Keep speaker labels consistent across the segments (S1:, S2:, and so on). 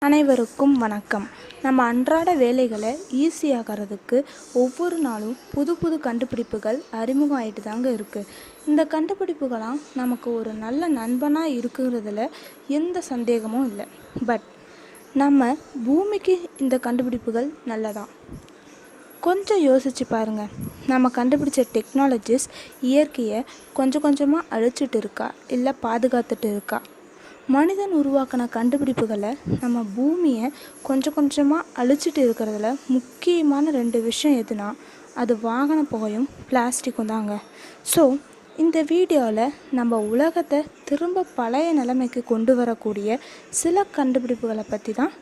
S1: அனைவருக்கும் வணக்கம். நம்ம அன்றாட வேலைகளை ஈஸியாகிறதுக்கு ஒவ்வொரு நாளும் புது புது கண்டுபிடிப்புகள் அறிமுகம் ஆகிட்டு தாங்க இருக்குது. இந்த கண்டுபிடிப்புகளாம் நமக்கு ஒரு நல்ல நண்பனாக இருக்கிறதுல எந்த சந்தேகமும் இல்லை. பட் நம்ம பூமிக்கு இந்த கண்டுபிடிப்புகள் நல்லதா? கொஞ்சம் யோசித்து பாருங்கள். நம்ம கண்டுபிடிச்ச டெக்னாலஜிஸ் இயற்கையை கொஞ்சம் கொஞ்சமாக அழிச்சிட்டு இருக்கா, இல்லை பாதுகாத்துட்டு இருக்கா? மனிதன் உருவாக்கின கண்டுபிடிப்புகளை நம்ம பூமியை கொஞ்சம் கொஞ்சமாக அழிச்சிட்டு இருக்கிறதுல முக்கியமான 2 விஷயம் எதுனா அது வாகன புகையும் பிளாஸ்டிக்கும் தாங்க. ஸோ இந்த வீடியோவில் நம்ம உலகத்தை திரும்ப பழைய நிலைமைக்கு கொண்டு வரக்கூடிய சில கண்டுபிடிப்புகளை பற்றி தான்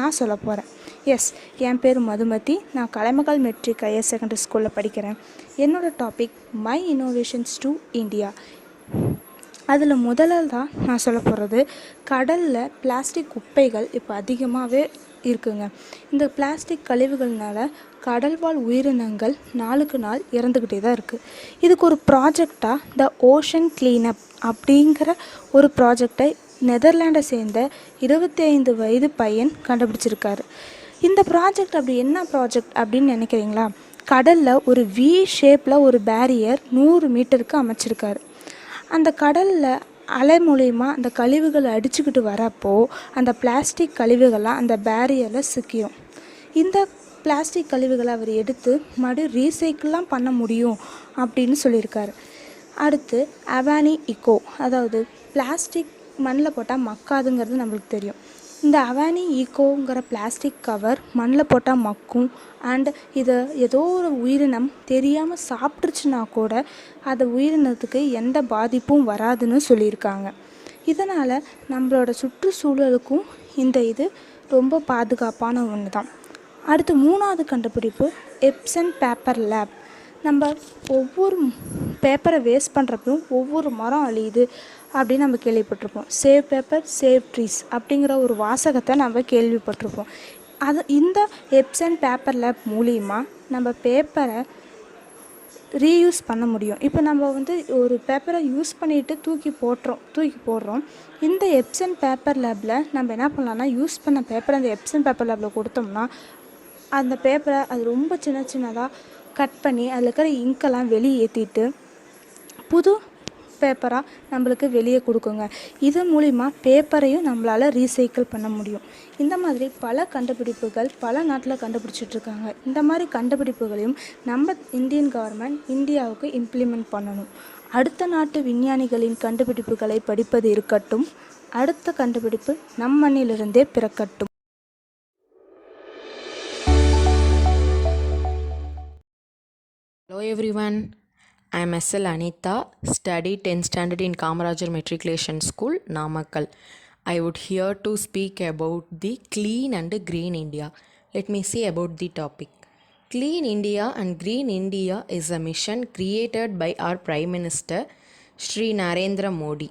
S1: நான் சொல்ல போகிறேன். எஸ், என் பேர் மதுமதி. நான் கலைமகள் மெட்ரிக் ஹையர் செகண்டரி ஸ்கூலில் படிக்கிறேன். என்னோடய topic my innovations to India. அதில் முதல்ல நான் சொல்ல போகிறது, கடலில் பிளாஸ்டிக் குப்பைகள் இப்போ அதிகமாகவே இருக்குங்க. இந்த பிளாஸ்டிக் கழிவுகள்னால கடல்வாழ் உயிரினங்கள் நாளுக்கு நாள் இறந்துக்கிட்டே தான் இருக்குது. இதுக்கு ஒரு ப்ராஜெக்டாக த ஓஷன் கிளீனப் அப்படிங்கிற ஒரு ப்ராஜெக்டை நெதர்லாண்டை சேர்ந்த 25 வயது பையன் கண்டுபிடிச்சிருக்காரு. இந்த ப்ராஜெக்ட் அப்படி என்ன ப்ராஜெக்ட் அப்படின்னு நினைக்கிறீங்களா? கடலில் ஒரு வி ஷேப்பில் ஒரு பேரியர் 100 மீட்டருக்கு அமைச்சிருக்காரு. அந்த கடலில் அலை மூலயமா அந்த கழிவுகளை அடிச்சுக்கிட்டு வரப்போ அந்த பிளாஸ்டிக் கழிவுகள்லாம் அந்த பேரியரில் சிக்கிடும். இந்த பிளாஸ்டிக் கழிவுகளை அவர் எடுத்து மறுபடியும் ரீசைக்கிள்லாம் பண்ண முடியும் அப்படின்னு சொல்லியிருக்காரு. அடுத்து அவானி இக்கோ, அதாவது பிளாஸ்டிக் மண்ணில் போட்டால் மக்காதுங்கிறது நம்மளுக்கு தெரியும். இந்த அவானி ஈக்கோங்கிற பிளாஸ்டிக் கவர் மண்ணில் போட்டால் மக்கும். அண்ட் இதை ஏதோ ஒரு உயிரினம் தெரியாமல் சாப்பிட்ருச்சுன்னா கூட அது உயிரினத்துக்கு எந்த பாதிப்பும் வராதுன்னு சொல்லியிருக்காங்க. இதனால் நம்மளோட சுற்றுச்சூழலுக்கும் இந்த இது ரொம்ப பாதுகாப்பான ஒன்று தான். அடுத்து 3வது கண்டுபிடிப்பு எப்சன் பேப்பர் லேப். நம்ம ஒவ்வொரு பேப்பரை வேஸ்ட் பண்ணுறப்பையும் ஒவ்வொரு மரம் அழியுது அப்படின்னு நம்ம கேள்விப்பட்டிருப்போம். சேவ் பேப்பர் சேவ் ட்ரீஸ் அப்படிங்கிற ஒரு வாசகத்தை நம்ம கேள்விப்பட்டிருப்போம். இந்த எப்சன் பேப்பர் லேப் மூலிமா நம்ம பேப்பரை ரீயூஸ் பண்ண முடியும். இப்போ நம்ம ஒரு பேப்பரை யூஸ் பண்ணிவிட்டு தூக்கி போடுறோம். இந்த எப்சன் பேப்பர் லேபில் நம்ம என்ன பண்ணலாம்னா, யூஸ் பண்ண பேப்பரை அந்த எப்சன் பேப்பர் லேபில் கொடுத்தோம்னா அந்த பேப்பரை அது ரொம்ப சின்னதாக கட் பண்ணி அதில் இருக்கிற இங்கெல்லாம் வெளியே ஏற்றிட்டு புது பேப்பராக நம்மளுக்கு வெளியே கொடுக்குங்க. இது மூலிமா பேப்பரையும் நம்மளால் ரீசைக்கிள் பண்ண முடியும். இந்த மாதிரி பல கண்டுபிடிப்புகள் பல நாட்டில் கண்டுபிடிச்சிட்ருக்காங்க. இந்த மாதிரி கண்டுபிடிப்புகளையும் நம்ம இந்தியன் கவர்மெண்ட் இந்தியாவுக்கு இம்ப்ளிமெண்ட் பண்ணணும். அடுத்த நாட்டு விஞ்ஞானிகளின் கண்டுபிடிப்புகளை படிப்பது இருக்கட்டும், அடுத்த கண்டுபிடிப்பு நம் மண்ணிலிருந்தே பிறக்கட்டும்.
S2: Hello everyone, I am SL Anita, studied 10th standard in Kamarajar Matriculation School, Namakkal. I would here to speak about the Clean and Green India. Let me see about the topic. Clean India and Green India is a mission created by our Prime Minister Shri Narendra Modi.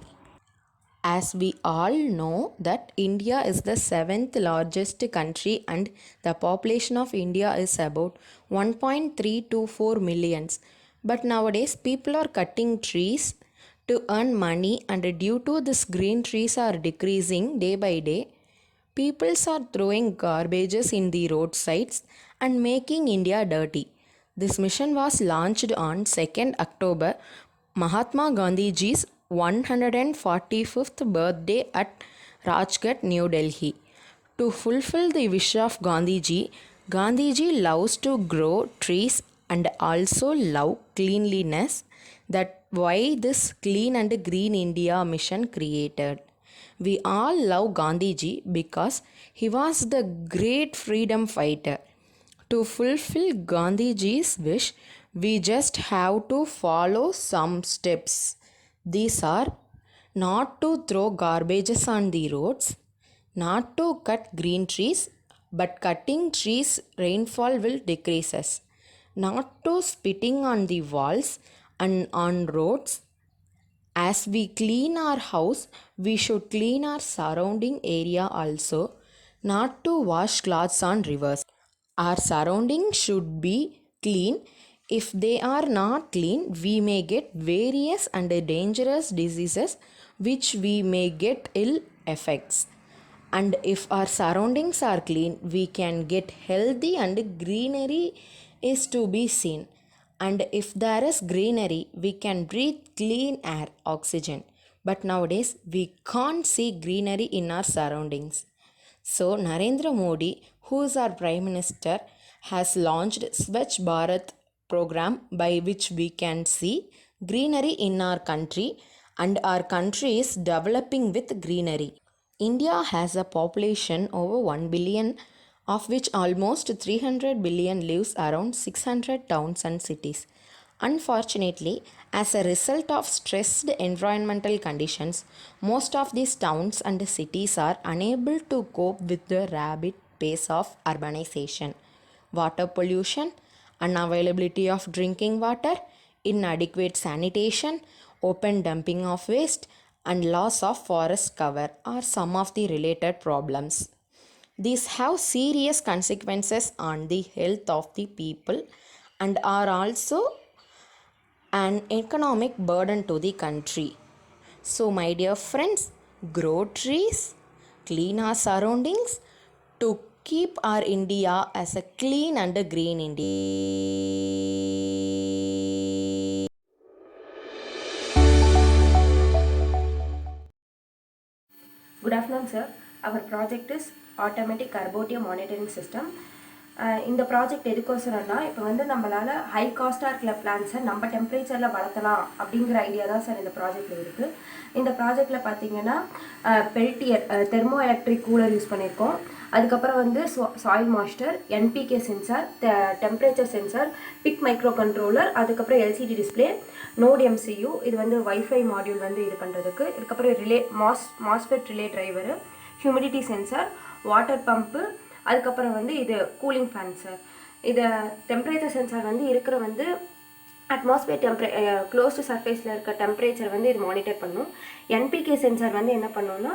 S2: As we all know that India is the 7th largest country and the population of India is about 1.324 millions. But nowadays people are cutting trees to earn money, and due to this green trees are decreasing day by day, people are throwing garbages in the roadsides and making India dirty. This mission was launched on 2nd October, Mahatma Gandhiji's 145th birthday at Rajghat, New Delhi. To fulfill the wish of Gandhiji loves to grow trees and also love cleanliness. That's why this Clean and Green India mission created. We all love Gandhiji because he was the great freedom fighter. To fulfill Gandhiji's wish, we just have to follow some steps. These are: not to throw garbages on the roads, not to cut green trees, but cutting trees rainfall will decrease us, not to spitting on the walls and on roads. As we clean our house, we should clean our surrounding area also, not to wash clothes on rivers. Our surroundings should be clean. If they are not clean, we may get various and dangerous diseases which we may get ill effects. And if our surroundings are clean, we can get healthy and greenery is to be seen. And if there is greenery, we can breathe clean air, oxygen. But nowadays we can't see greenery in our surroundings. So Narendra Modi, who is our Prime Minister, has launched Swachh Bharat program by which we can see greenery in our country, and our country is developing with greenery. India has a population over 1 billion, of which almost 300 billion lives around 600 towns and cities. Unfortunately, as a result of stressed environmental conditions, most of these towns and cities are unable to cope with the rapid pace of urbanization. Water pollution, unavailability of drinking water, inadequate sanitation, open dumping of waste, and loss of forest cover are some of the related problems. These have serious consequences on the health of the people and are also an economic burden to the country. So, my dear friends, grow trees, clean our surroundings to keep our India as a clean and a green India.
S3: Good afternoon, sir. Our project is Automatic Carbotia Monitoring System. இந்த project எதுக்கோசரம்னா இப்போ வந்து நம்மளால் high காஸ்ட்டாக இருக்கிற பிளான்ஸை நம்ம டெம்பரேச்சரில் வளர்த்தலாம் அப்படிங்கிற idea தான் sir இந்த ப்ராஜெக்டில் இருக்குது. இந்த ப்ராஜெக்டில் பார்த்தீங்கன்னா Peltier thermo electric cooler use பண்ணியிருக்கோம். அதுக்கப்புறம் வந்து soil moisture, NPK sensor, temperature sensor, big micro controller, அதுக்கப்புறம் எல்சிடி டிஸ்பிளே, நோட் எம்சியூ, இது வந்து வைஃபை மாடியூல் வந்து இது பண்ணுறதுக்கு, இதுக்கப்புறம் relay MOSFET relay driver, humidity sensor, water pump, அதுக்கப்புறம் வந்து இது கூலிங் ஃபேன் சார். இது டெம்பரேச்சர் சென்சார் வந்து இருக்கிற வந்து அட்மாஸ்பியர் க்ளோஸ்டு சர்ஃபேஸில் இருக்க டெம்பரேச்சர் வந்து இது மானிட்டர் பண்ணும். என்பிகே சென்சார் வந்து என்ன பண்ணுன்னா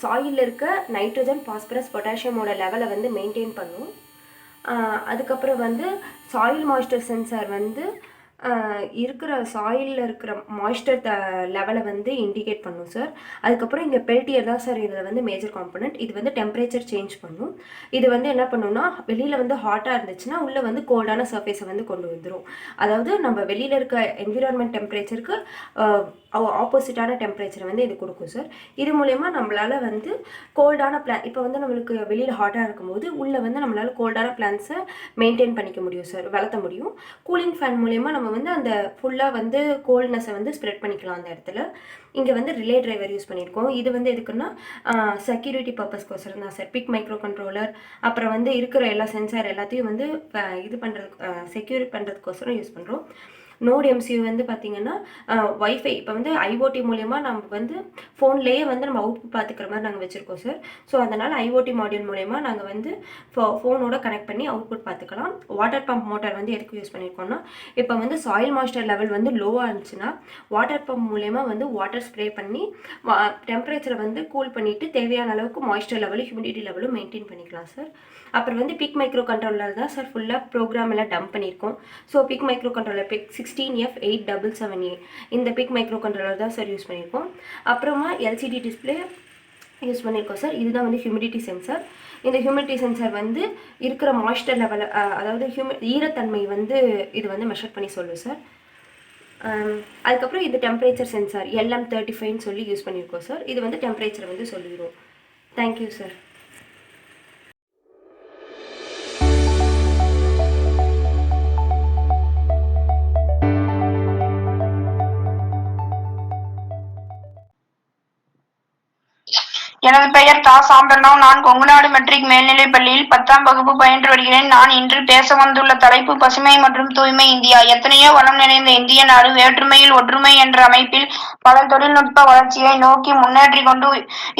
S3: சாயிலில் இருக்க நைட்ரஜன், பாஸ்பரஸ், பொட்டாசியமோட லெவலை வந்து மெயின்டைன் பண்ணும். அதுக்கப்புறம் வந்து சாயில் மாய்ஸ்டர் சென்சார் வந்து இருக்கிற சாயிலில் இருக்கிற மாய்ஸ்டர் லெவலை வந்து இண்டிகேட் பண்ணும் சார். அதுக்கப்புறம் இங்கே பெல்டியர் தான் சார் இதில் வந்து மேஜர் காம்பனண்ட். இது வந்து டெம்பரேச்சர் சேஞ்ச் பண்ணும். இது வந்து என்ன பண்ணுன்னா வெளியில் வந்து ஹாட்டாக இருந்துச்சுன்னா உள்ளே வந்து கோல்டான சர்ஃபேஸை வந்து கொண்டு வந்துடும். அதாவது நம்ம வெளியில் இருக்க என்விரான்மெண்ட் டெம்பரேச்சருக்கு ஆப்போசிட்டான டெம்பரேச்சரை வந்து இது கொடுக்கும் சார். இது மூலயமா நம்மளால் வந்து கோல்டான இப்போ வந்து நம்மளுக்கு வெளியில் ஹாட்டாக இருக்கும்போது உள்ளே வந்து நம்மளால் கோல்டான பிளான்ஸை மெயின்டைன் பண்ணிக்க முடியும் சார், வளர்த்த முடியும். கூலிங் ஃபேன் மூலயமா நம்ம வந்து அந்த ஃபுல்லாக வந்து கோல்ட்னஸை வந்து ஸ்ப்ரெட் பண்ணிக்கலாம் அந்த இடத்துல. இங்கே வந்து ரிலே டிரைவர் யூஸ் பண்ணியிருக்கோம். இது வந்து எதுக்குன்னா செக்யூரிட்டி பர்பஸ்க்கோசரம் தான் சார். பிக் மைக்ரோ கண்ட்ரோலர், அப்புறம் வந்து இருக்கிற எல்லா சென்சார் எல்லாத்தையும் வந்து இது பண்ணுறதுக்கு செக்யூர் பண்ணுறதுக்கோசரம் யூஸ் பண்ணுறோம். நோட் எம்சியூ வந்து பார்த்திங்கன்னா வைஃபை, இப்போ வந்து ஐஓடி மூலயமா நம்ம வந்து ஃபோன்லேயே வந்து நம்ம அவுட்புட் பார்த்துக்கிற மாதிரி நாங்கள் வச்சுருக்கோம் சார். ஸோ அதனால் ஐஓடி மாடியூல் மூலயமா நாங்கள் வந்து ஃபோனோட கனெக்ட் பண்ணி அவுட்புட் பார்த்துக்கலாம். வாட்டர் பம்ப் மோட்டார் வந்து எதுக்கு யூஸ் பண்ணியிருக்கோம்னா இப்போ வந்து சாயில் மாய்ஸ்டர் லெவல் வந்து லோவாக இருந்துச்சுன்னா வாட்டர் பம்ப் மூலயமா வந்து வாட்டர் ஸ்ப்ரே பண்ணி டெம்பரேச்சரை வந்து கூல் பண்ணிவிட்டு தேவையான அளவுக்கு மாய்ஸ்டர் லெவலும் ஹியூமிடிட்டி லெவலும் மெயின்டைன் பண்ணிக்கலாம் சார். அப்புறம் வந்து பிக் மைக்ரோ கண்ட்ரோலர் தான் சார் ஃபுல்லாக ப்ரோக்ராம் எல்லாம் டம்ப் பண்ணியிருக்கோம். So PIC microcontroller PIC 16F8778 இந்த பிக் மைக்ரோ கண்ட்ரோலர் தான் சார் யூஸ் பண்ணியிருக்கோம். அப்புறமா எல்சிடி டிஸ்பிளே யூஸ் பண்ணியிருக்கோம் சார். இதுதான் வந்து ஹியூமிடிட்டி சென்சார். இந்த ஹியூமிடிட்டி சென்சார் வந்து இருக்கிற மாய்ஸ்டர் லெவலை, அதாவது ஈரத்தன்மை வந்து இது வந்து மெஷர் பண்ணி சொல்லும் சார். அதுக்கப்புறம் இது டெம்பரேச்சர் சென்சார் LM35ன்னு சொல்லி யூஸ் பண்ணியிருக்கோம் சார். இது வந்து டெம்பரேச்சரை வந்து சொல்லிடுவோம். Thank you sir.
S4: எனது பெயர் தா. சாம்பிரணவ். நான் கொங்குநாடு மெட்ரிக் மேல்நிலைப் பள்ளியில் 10ஆம் வகுப்பு பயின்று வருகிறேன். நான் இன்று பேச வந்துள்ள தலைப்பு பசுமை மற்றும் தூய்மை இந்தியா. எத்தனையோ வளம் நிறைந்த இந்திய நாடு வேற்றுமையில் ஒற்றுமை என்ற அமைப்பில் பல தொழில்நுட்ப வளர்ச்சியை நோக்கி முன்னேற்றிக் கொண்டு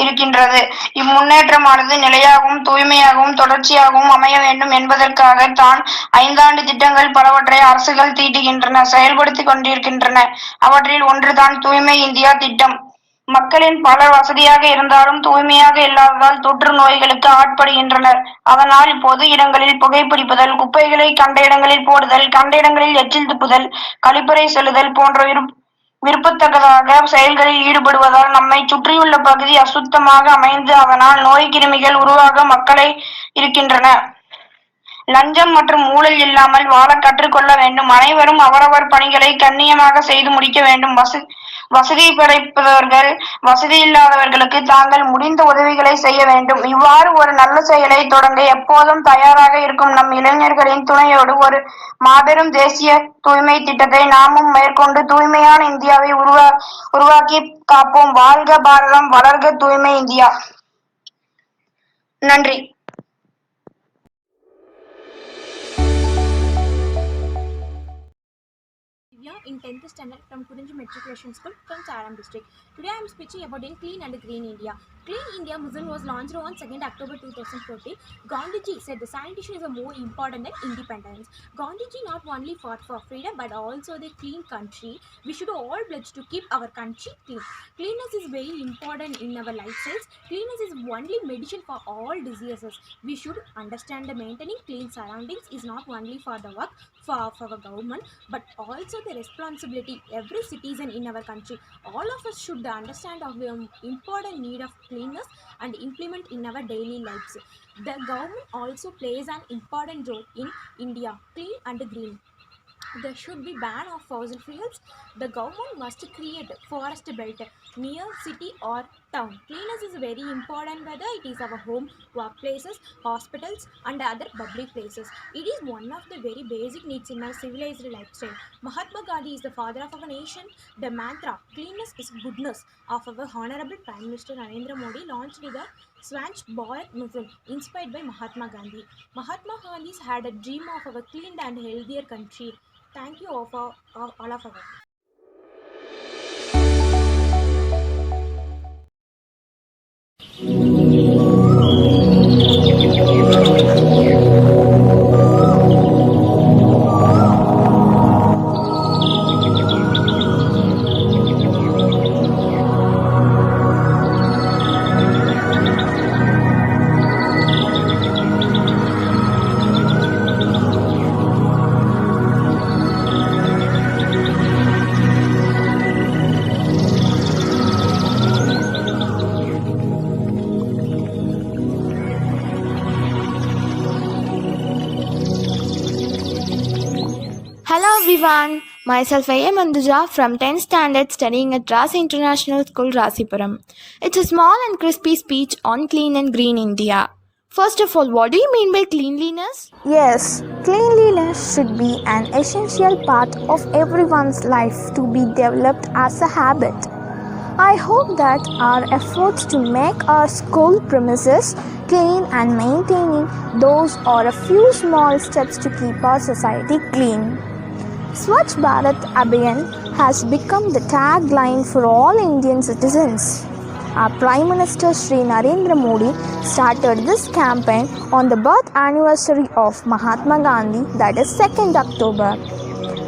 S4: இருக்கின்றது. இம்முன்னேற்றமானது நிலையாகவும் தூய்மையாகவும் தொடர்ச்சியாகவும் அமைய வேண்டும் என்பதற்காக தான் 5 ஆண்டு திட்டங்கள் பலவற்றை அரசுகள் தீட்டுகின்றன, செயல்படுத்திக் கொண்டிருக்கின்றன. அவற்றில் ஒன்றுதான் தூய்மை இந்தியா திட்டம். மக்களின் பலர் வசதியாக இருந்தாலும் தூய்மையாக இல்லாததால் தொற்று நோய்களுக்கு ஆட்படுகின்றனர். அதனால் பொது இடங்களில் புகைப்பிடிப்பதல், குப்பைகளை கண்ட இடங்களில் போடுதல், கண்ட இடங்களில் எச்சில் துப்புதல், கழிப்பறை செல்லுதல் விரும்பத்தக்கதாக செயல்களில் ஈடுபடுவதால் நம்மை சுற்றியுள்ள பகுதி அசுத்தமாக அமைந்து அதனால் நோய் கிருமிகள் உருவாக மக்களை இருக்கின்றன. லஞ்சம் மற்றும் ஊழல் இல்லாமல் வாழ கற்றுக்கொள்ள வேண்டும். அனைவரும் அவரவர் பணிகளை கண்ணியமாக செய்து முடிக்க வேண்டும். வசதி படைப்பவர்கள் வசதி இல்லாதவர்களுக்கு தாங்கள் முடிந்த உதவிகளை செய்ய வேண்டும். இவ்வாறு ஒரு நல்ல செயலை தொடங்க எப்போதும் தயாராக இருக்கும் நம் இளைஞர்களின் துணையோடு ஒரு மாபெரும் தேசிய தூய்மை திட்டத்தை நாமும் மேற்கொண்டு தூய்மையான இந்தியாவை உருவாக்கி காப்போம். வாழ்க பாரதம், வளர்க தூய்மை இந்தியா. நன்றி.
S5: In 10th standard from Kurinji Matriculation School from Saram district. Today I am speaking about in Clean and Green India. Clean India movement was launched on 2nd October 2014. Gandhiji said the sanitation is a more important than independence. Gandhiji not only fought for freedom but also the clean country. We should all pledge to keep our country clean. Cleanness is very important in our lifestyles. Cleanness is only medicine for all diseases. We should understand that maintaining clean surroundings is not only for the work of our government but also the responsibility every citizen in our country. All of us should understand of the important need of cleanness and implement in our daily lives. The government also plays an important role in India, clean and green. There should be ban of fossil fuels. The government must create forest belt near city or town. Cleanness is very important whether it is our home, workplaces, hospitals and other public places. It is one of the very basic needs in our civilized lifestyle. Mahatma Gandhi is the father of our nation. The mantra cleanness is goodness of our honorable Prime Minister Narendra Modi launched the Swachh Bharat movement inspired by Mahatma Gandhi. Mahatma Gandhi had a dream of a clean and healthier country. Thank you all of our.
S6: Hello everyone, myself A.M. Anduja from 10th standard studying at Rasi International School, Rasipuram. It's a small and crispy speech on clean and green India. First of all, what do you mean by cleanliness?
S1: Yes, cleanliness should be an essential part of everyone's life to be developed as a habit. I hope that our efforts to make our school premises clean and maintaining those are a few small steps to keep our society clean. Swachh Bharat Abhiyan has become the tagline for all Indian citizens. Our Prime Minister Shri Narendra Modi started this campaign on the birth anniversary of Mahatma Gandhi, that is 2nd October.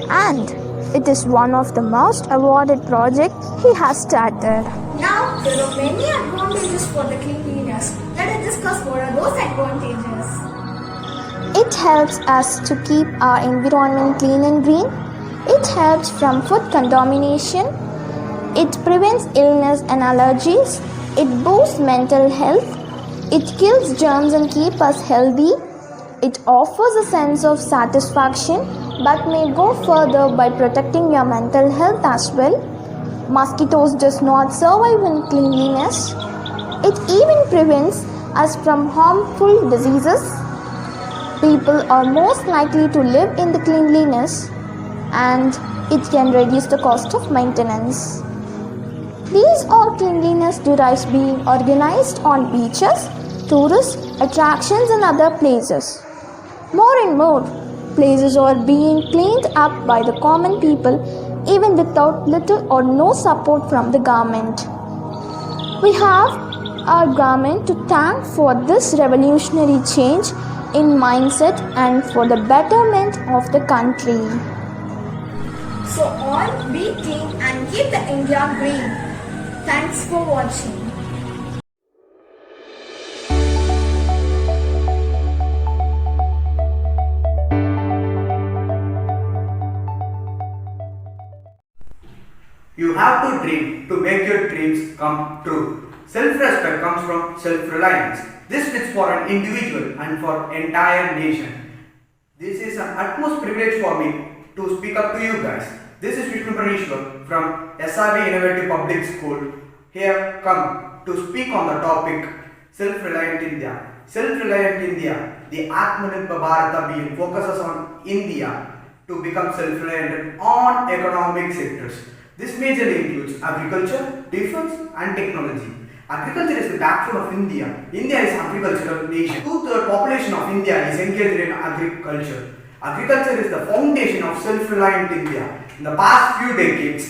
S1: And it is one of the most awarded projects he has started.
S7: Now, there are many advantages for the cleanliness. Let us discuss what are those advantages.
S6: It helps us to keep our environment clean and green. It helps from food contamination. It prevents illness and allergies. It boosts mental health. It kills germs and keeps us healthy. It offers a sense of satisfaction but may go further by protecting your mental health as well. Mosquitoes does not survive in cleanliness. It even prevents us from harmful diseases. People are most likely to live in the cleanliness and it can reduce the cost of maintenance. These all cleanliness drives being organized on beaches, tourist attractions and other places. More and more places are being cleaned up by the common people even without little or no support from the government. We have our government to thank for this revolutionary change in mindset and for the betterment of the country.
S7: So all be clean and keep the India green. Thanks for watching.
S8: You have to dream to make your dreams come true. Self-respect comes from self-reliance. This fits for an individual and for entire nation. This is an utmost privilege for me to speak up to you guys. This is Vishnu Pranishwar from SRV Innovative Public School. Here come to speak on the topic Self-Reliant India. Self-Reliant India, the Atmanirbhar Bharat Abhiyan focuses on India to become self-reliant on economic sectors. This majorly includes agriculture, defense and technology. Agriculture is the backbone of India. India is an agricultural nation. Two-thirds population of India is engaged in agriculture. Agriculture is the foundation of self-reliant India. In the past few decades,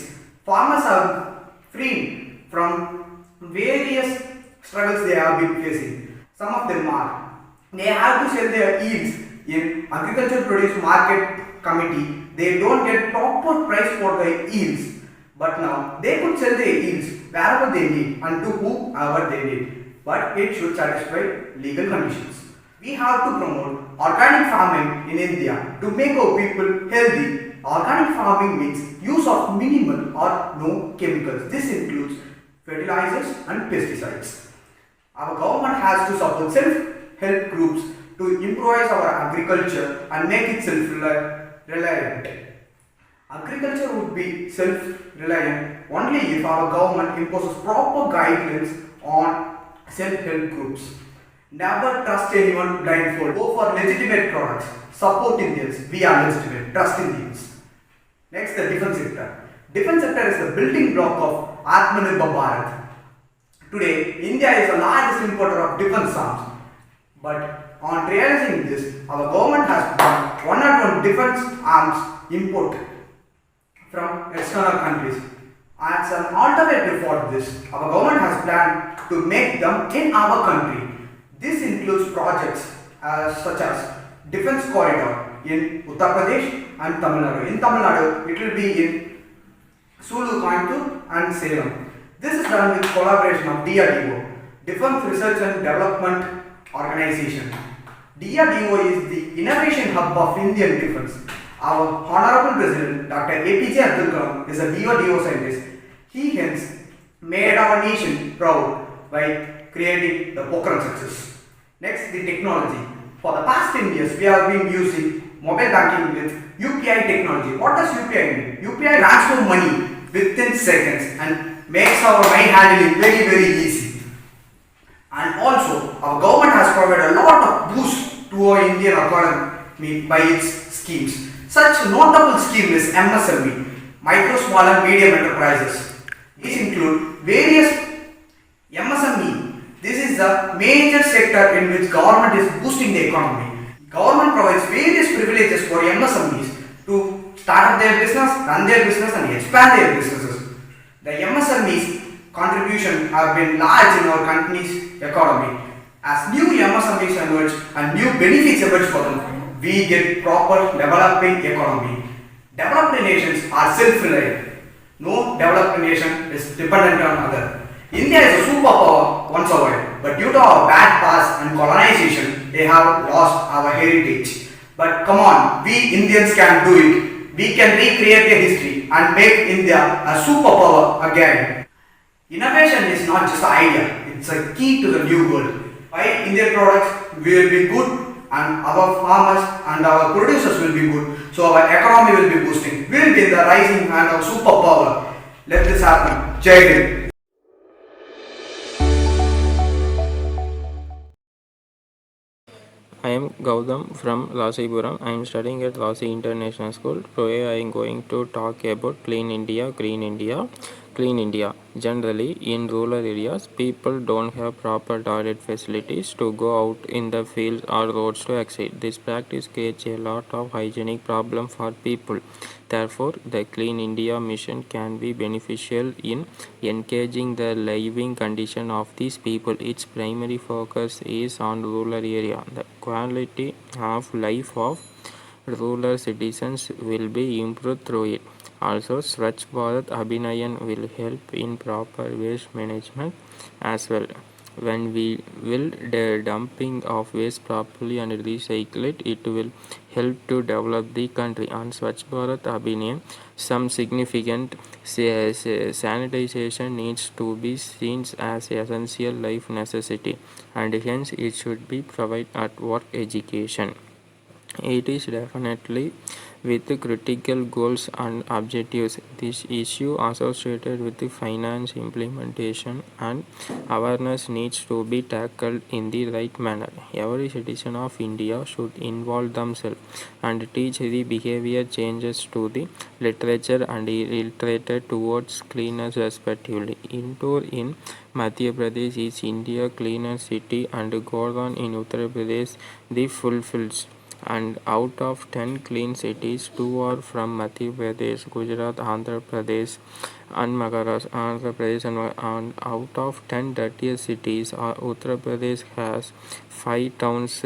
S8: farmers have freed from various struggles they have been facing. Some of them are, they have to sell their yields in agricultural produce market committee. They don't get proper price for their yields. But now they could sell their yields wherever they need and to whoever they need. But it should satisfy legal conditions. We have to promote organic farming in India to make our people healthy. Organic farming means use of minimal or no chemicals. This includes fertilizers and pesticides. Our government has to support self-help groups to improvise our agriculture and make it self-reliant. Agriculture would be self-reliant only if our government imposes proper guidelines on self-help groups. Never trust anyone blindfold. Go for legitimate products. Support Indians. We are legitimate. Trust Indians. Next, the defense sector. Defense sector is the building block of Atmanirbhar Bharat. Today, India is the largest importer of defense arms. But on realizing this, our government has done 101 defense arms import from external countries. As an alternative for this, our government has planned to make them in our country. This includes projects such as Defense Corridor in Uttar Pradesh and Tamil Nadu. In Tamil Nadu, it will be in Sulu, Coimbatore and Salem. This is done with collaboration of DRDO, Defense Research and Development Organization. DRDO is the innovation hub of Indian defense. Our Honorable President Dr. APJ Abdul Kalam is a DRDO scientist. He hence made our nation proud by creating the Pokhran success. Next, the technology. For the past 10 years, we have been using mobile banking with UPI technology. What does UPI mean? UPI transfers money within seconds and makes our money handling very easy. And also, our government has provided a lot of boost to our Indian economy by its schemes. Such notable scheme is MSME, Micro, Small and Medium Enterprises. These include various MSME. This is the major sector in which government is boosting the economy. Government provides various privileges for MSMEs to start up their business, run their business and expand their businesses. The MSMEs contribution have been large in our country's economy. As new MSMEs emerge and new benefits emerge for them, we get proper developing economy. Developed nations are self-reliant. No developed nation is dependent on other. India is a superpower once a while, but due to our bad past and colonization, they have lost our heritage. But come on, we Indians can do it. We can recreate the history and make India a superpower again. Innovation is not just an idea, it's a key to the new world. By Indian products will be good and our farmers and our producers will be good. So our economy will be boosting. We will be in the rising hand of superpower. Let this happen. Jai Hind.
S9: I am Gautam from Lasipuram. I am studying at Lasi International School. Today I am going to talk about Clean India, Green India. Clean India. Generally, in rural areas, people don't have proper toilet facilities to go out in the fields or roads to exit. This practice creates a lot of hygienic problem for people. Therefore, the Clean India mission can be beneficial in engaging the living condition of these people. Its primary focus is on rural area. The quality of life of rural citizens will be improved through it. Also, Swachh Bharat Abhinayan will help in proper waste management as well. When we will the dumping of waste properly and recycle it, it will help to develop the country. On Swachh Bharat Abhiyan, some significant sanitization needs to be seen as essential life necessity, and hence it should be provided at work education. It is definitely with critical goals and objectives. This issue associated with the finance implementation and awareness needs to be tackled in the right manner. Every citizen of India should involve themselves and teach the behavior changes to the literature and illiterate towards cleaners respectively. Indore in Madhya Pradesh is India cleaner city and Gordon in Uttar Pradesh the fulfills. And out of 10 clean cities, 2 are from Madhya Pradesh, Gujarat, Andhra Pradesh, and and out of 10 dirtiest cities, Uttar Pradesh has 5 towns.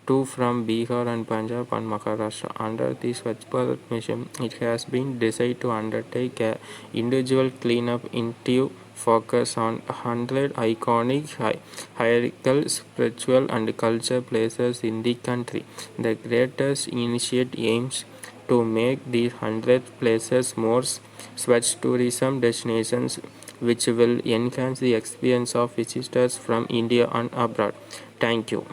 S9: 2 from Bihar and Punjab and Maharashtra. Under the Swachh Bharat mission, it has been decided to undertake a individual cleanup into focus on 100 iconic hierarchical, spiritual and cultural places in the country. The greatest initiative aims to make these 100 places more Swachh tourism destinations, which will enhance the experience of visitors from India and abroad. Thank you.